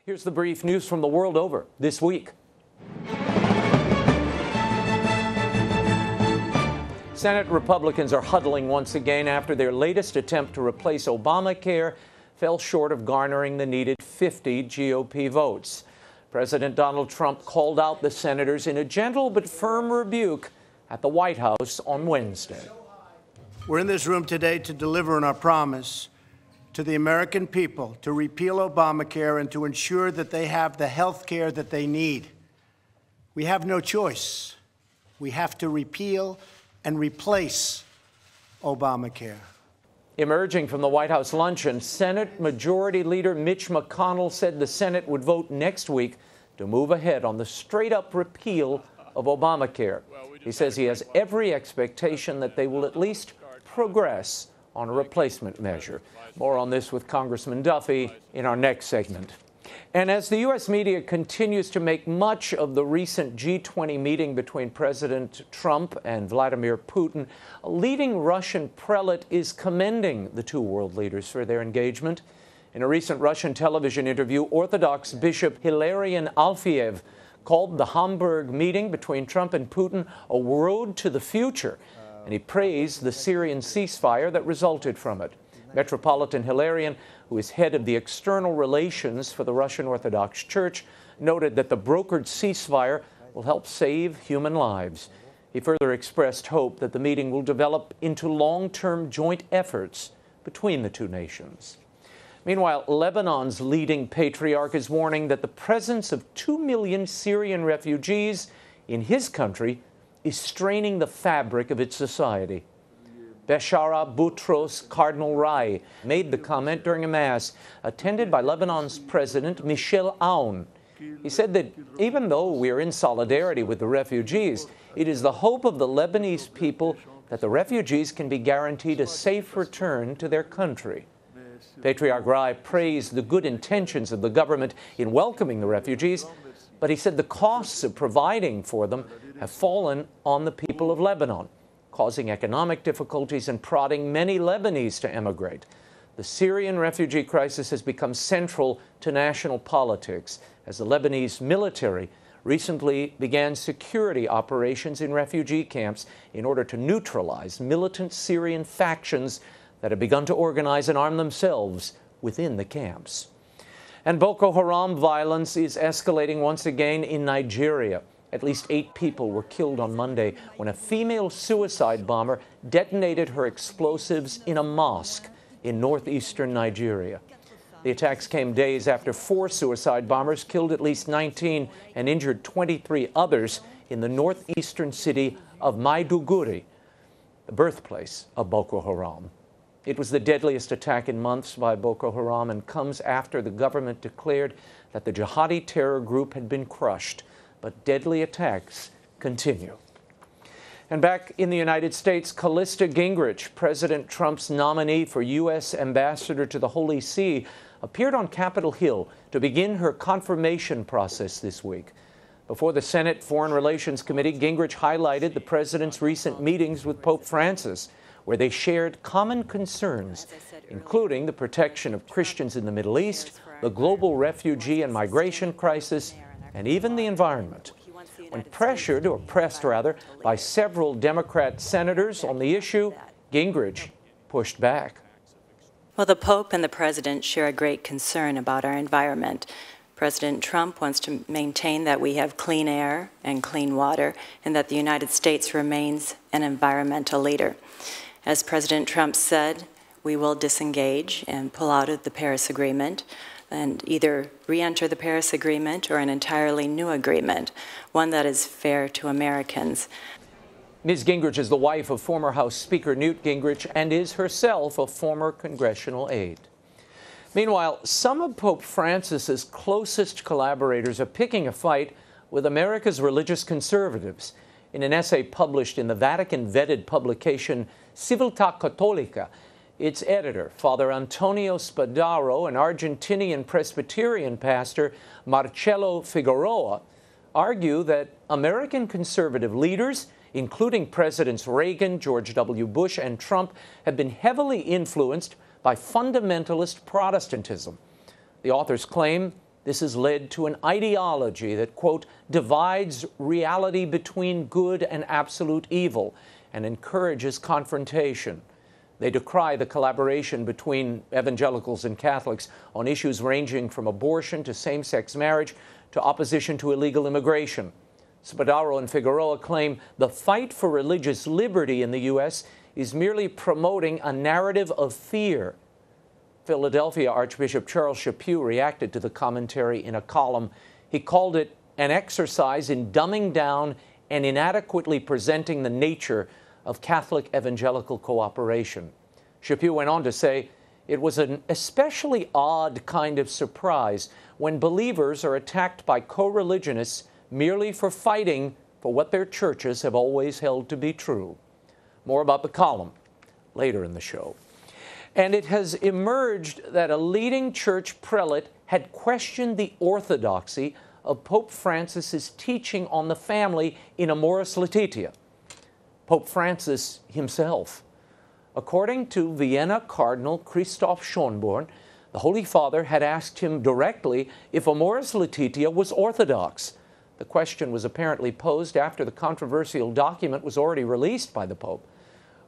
Here's the brief news from the world over this week. Senate Republicans are huddling once again after their latest attempt to replace Obamacare fell short of garnering the needed 50 GOP votes. President Donald Trump called out the senators in a gentle but firm rebuke at the White House on Wednesday. We're in this room today to deliver on our promise to the American people to repeal Obamacare and to ensure that they have the health care that they need. We have no choice. We have to repeal and replace Obamacare. Emerging from the White House luncheon, Senate Majority Leader Mitch McConnell said the Senate would vote next week to move ahead on the straight-up repeal of Obamacare. He says he has every expectation that they will at least progress on a replacement measure. More on this with Congressman Duffy in our next segment. And as the U.S. media continues to make much of the recent G20 meeting between President Trump and Vladimir Putin, a leading Russian prelate is commending the two world leaders for their engagement. In a recent Russian television interview, Orthodox Bishop Hilarion Alfiev called the Hamburg meeting between Trump and Putin a road to the future, and he praised the Syrian ceasefire that resulted from it. Metropolitan Hilarion, who is head of the external relations for the Russian Orthodox Church, noted that the brokered ceasefire will help save human lives. He further expressed hope that the meeting will develop into long-term joint efforts between the two nations. Meanwhile, Lebanon's leading patriarch is warning that the presence of 2 million Syrian refugees in his country is straining the fabric of its society. Beshara Boutros Cardinal Rai made the comment during a mass attended by Lebanon's President Michel Aoun. He said that even though we are in solidarity with the refugees, it is the hope of the Lebanese people that the refugees can be guaranteed a safe return to their country. Patriarch Rai praised the good intentions of the government in welcoming the refugees, but he said the costs of providing for them have fallen on the people of Lebanon, causing economic difficulties and prodding many Lebanese to emigrate. The Syrian refugee crisis has become central to national politics as the Lebanese military recently began security operations in refugee camps in order to neutralize militant Syrian factions that have begun to organize and arm themselves within the camps. And Boko Haram violence is escalating once again in Nigeria. At least 8 people were killed on Monday when a female suicide bomber detonated her explosives in a mosque in northeastern Nigeria. The attacks came days after 4 suicide bombers killed at least 19 and injured 23 others in the northeastern city of Maiduguri, the birthplace of Boko Haram. It was the deadliest attack in months by Boko Haram and comes after the government declared that the jihadi terror group had been crushed. But deadly attacks continue. And back in the United States, Callista Gingich, President Trump's nominee for U.S. Ambassador to the Holy See, appeared on Capitol Hill to begin her confirmation process this week. Before the Senate Foreign Relations Committee, Gingrich highlighted the president's recent meetings with Pope Francis, where they shared common concerns, including the protection of Christians in the Middle East, the global refugee and migration crisis, and even the environment. When pressured, or pressed rather, by several Democrat senators on the issue, Gingrich pushed back. Well, the Pope and the President share a great concern about our environment. President Trump wants to maintain that we have clean air and clean water, and that the United States remains an environmental leader. As President Trump said, we will disengage and pull out of the Paris Agreement, and either re-enter the Paris Agreement or an entirely new agreement, one that is fair to Americans. Ms. Gingrich is the wife of former House Speaker Newt Gingrich and is herself a former congressional aide. Meanwhile, some of Pope Francis's closest collaborators are picking a fight with America's religious conservatives. In an essay published in the Vatican-vetted publication Civiltà Cattolica, its editor, Father Antonio Spadaro, and Argentinian Presbyterian pastor Marcelo Figueroa, argue that American conservative leaders, including Presidents Reagan, George W. Bush, and Trump, have been heavily influenced by fundamentalist Protestantism. The authors claim This has led to an ideology that, quote, divides reality between good and absolute evil and encourages confrontation. They decry the collaboration between evangelicals and Catholics on issues ranging from abortion to same-sex marriage to opposition to illegal immigration. Spadaro and Figueroa claim the fight for religious liberty in the U.S. is merely promoting a narrative of fear. Philadelphia Archbishop Charles Chaput reacted to the commentary in a column. He called it an exercise in dumbing down and inadequately presenting the nature of Catholic evangelical cooperation. Chaput went on to say, it was an especially odd kind of surprise when believers are attacked by co-religionists merely for fighting for what their churches have always held to be true. More about the column later in the show. And it has emerged that a leading church prelate had questioned the orthodoxy of Pope Francis's teaching on the family in Amoris Laetitia. Pope Francis himself. According to Vienna Cardinal Christoph Schönborn, the Holy Father had asked him directly if Amoris Laetitia was orthodox. The question was apparently posed after the controversial document was already released by the Pope.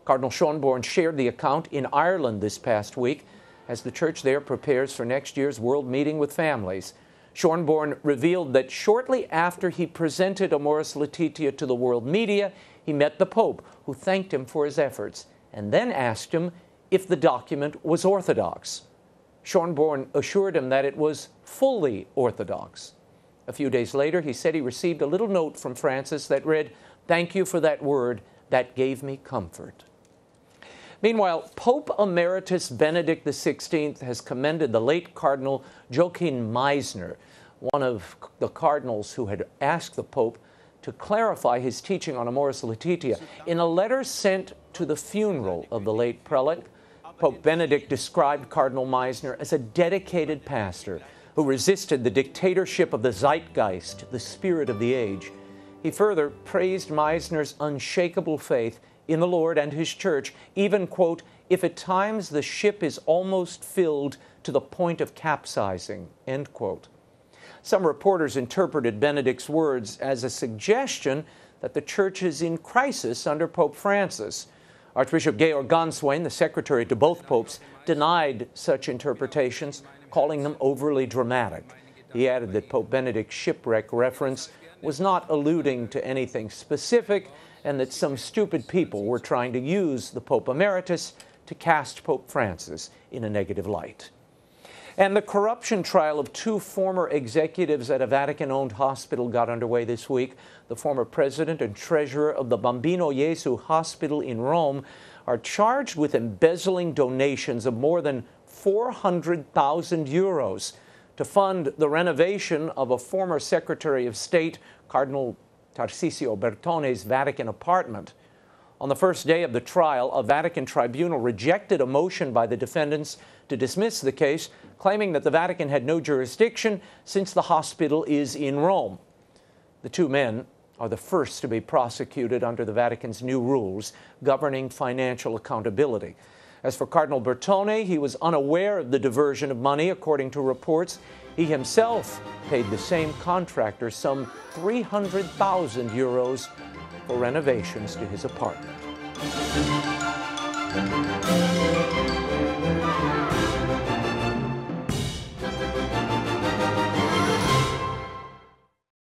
Cardinal Schönborn shared the account in Ireland this past week as the church there prepares for next year's World Meeting with Families. Schönborn revealed that shortly after he presented Amoris Laetitia to the world media, he met the Pope, who thanked him for his efforts, and then asked him if the document was orthodox. Schönborn assured him that it was fully orthodox. A few days later, he said he received a little note from Francis that read, "Thank you for that word. That gave me comfort." Meanwhile, Pope Emeritus Benedict XVI has commended the late Cardinal Joachim Meissner, one of the cardinals who had asked the Pope to clarify his teaching on Amoris Laetitia. In a letter sent to the funeral of the late prelate, Pope Benedict described Cardinal Meissner as a dedicated pastor who resisted the dictatorship of the zeitgeist, the spirit of the age. He further praised Meissner's unshakable faith in the Lord and His Church, even, quote, if at times the ship is almost filled to the point of capsizing, end quote. Some reporters interpreted Benedict's words as a suggestion that the Church is in crisis under Pope Francis. Archbishop Georg Ganswein, the secretary to both popes, denied such interpretations, calling them overly dramatic. He added that Pope Benedict's shipwreck reference was not alluding to anything specific, and that some stupid people were trying to use the Pope Emeritus to cast Pope Francis in a negative light. And the corruption trial of two former executives at a Vatican-owned hospital got underway this week. The former president and treasurer of the Bambino Gesù Hospital in Rome are charged with embezzling donations of more than 400,000 euros to fund the renovation of a former Secretary of State, Cardinal Tarcisio Bertone's Vatican apartment. On the first day of the trial, a Vatican tribunal rejected a motion by the defendants to dismiss the case, claiming that the Vatican had no jurisdiction since the hospital is in Rome. The two men are the first to be prosecuted under the Vatican's new rules governing financial accountability. As for Cardinal Bertone, he was unaware of the diversion of money, according to reports. He himself paid the same contractor some 300,000 euros for renovations to his apartment.